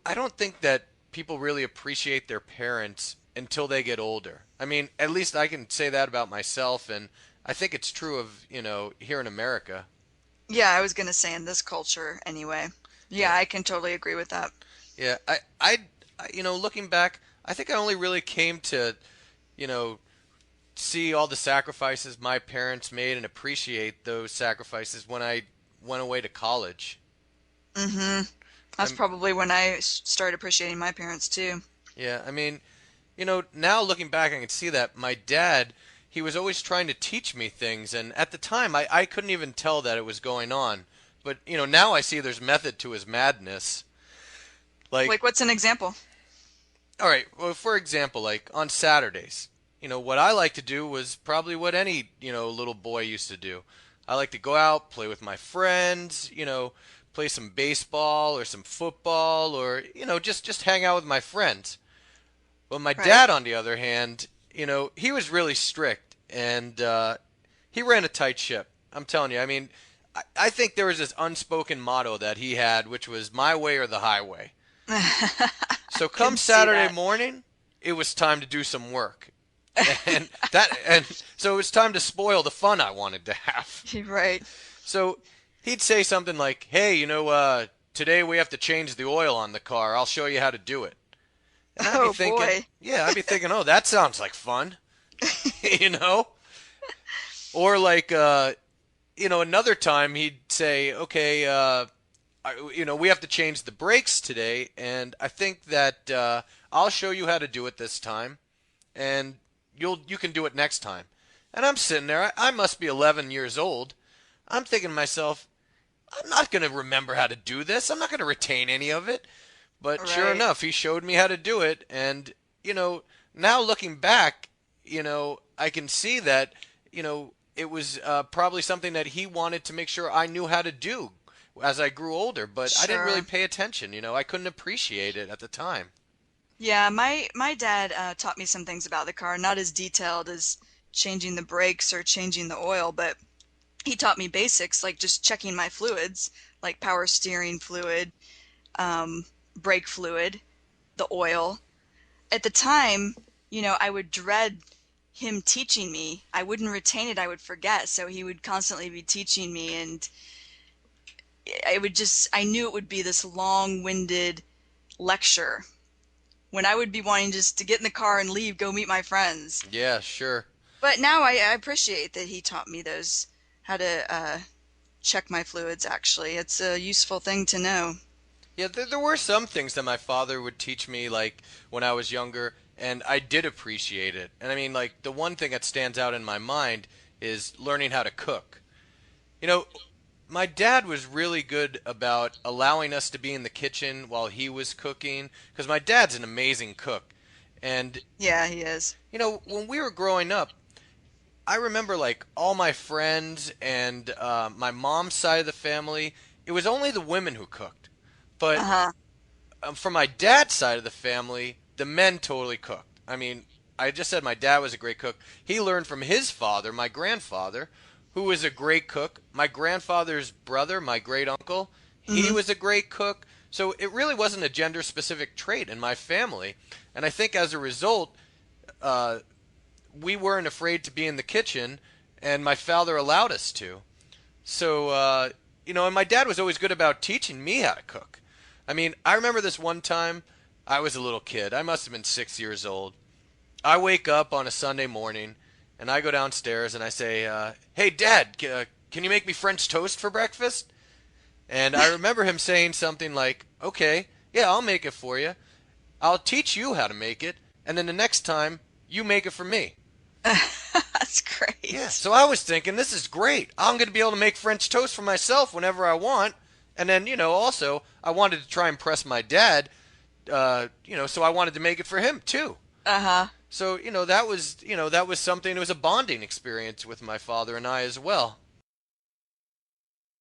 I don't think that people really appreciate their parents until they get older. I mean, at least I can say that about myself, and I think it's true of, here in America. Yeah, I was gonna say in this culture anyway. Yeah. Yeah, I can totally agree with that. Yeah, looking back, I think I only really came to, you know, see all the sacrifices my parents made and appreciate those sacrifices when I went away to college. Mm-hmm. That's I'm, probably when I started appreciating my parents too. yeah, I mean, now looking back, I can see that my dad, he was always trying to teach me things, and at the time, I couldn't even tell that it was going on. But, now I see there's method to his madness. Like, Like, what's an example? all right, well, for example, like on Saturdays, what I like to do was probably what any, little boy used to do. I like to go out, play with my friends, play some baseball or some football or, just hang out with my friends. But my Right. dad, on the other hand, he was really strict and he ran a tight ship. I'm telling you, I mean, I think there was this unspoken motto that he had, which was my way or the highway. I So can come see Saturday that. morning, it was time to do some work. And so it was time to spoil the fun I wanted to have. You're right. So he'd say something like, "Hey, today we have to change the oil on the car. I'll show you how to do it." And I'd be Oh thinking, boy. yeah, I'd be thinking, "Oh, that sounds like fun." you know? Or like another time he'd say, "Okay, we have to change the brakes today, and I think that I'll show you how to do it this time, and you can do it next time." And I'm sitting there. I must be 11 years old. I'm thinking to myself, I'm not going to remember how to do this. I'm not going to retain any of it. But sure Right. enough, he showed me how to do it, and now looking back, I can see that it was probably something that he wanted to make sure I knew how to do as I grew older, but I didn't really Sure. pay attention. I couldn't appreciate it at the time. Yeah, my dad taught me some things about the car, not as detailed as changing the brakes or changing the oil, but he taught me basics like just checking my fluids, like power steering fluid, um, brake fluid, the oil. At the time, I would dread him teaching me. I wouldn't retain it, I would forget. So he would constantly be teaching me, and I knew it would be this long-winded lecture when I would be wanting just to get in the car and leave, go meet my friends. Yeah, sure. But now I appreciate that he taught me those, how to check my fluids, actually. It's a useful thing to know. Yeah, there were some things that my father would teach me, like when I was younger, and I did appreciate it. And I mean, like, the one thing that stands out in my mind is learning how to cook. You know, my dad was really good about allowing us to be in the kitchen while he was cooking, because my dad's an amazing cook. And, Yeah, he is. when we were growing up, I remember like all my friends and my mom's side of the family, it was only the women who cooked. But Uh-huh. from my dad's side of the family, the men totally cooked. I mean, I just said my dad was a great cook. He learned from his father, my grandfather, who was a great cook. My grandfather's brother, my great uncle, he Hmm. was a great cook. So it really wasn't a gender specific trait in my family. And I think as a result, uh, we weren't afraid to be in the kitchen, and my father allowed us to. So, and my dad was always good about teaching me how to cook. I mean, I remember this one time I was a little kid. I must have been 6 years old. I wake up on a Sunday morning and I go downstairs and I say, "Hey, Dad, can you make me French toast for breakfast?" And I remember him saying something like, "Okay, yeah, I'll make it for you. I'll teach you how to make it, and then the next time you make it for me." That's Yeah, great. so I was thinking, this is great. I'm going to be able to make French toast for myself whenever I want. And then, also, I wanted to try and impress my dad, so I wanted to make it for him too. Uh-huh. So, that was something, it was a bonding experience with my father and I as well.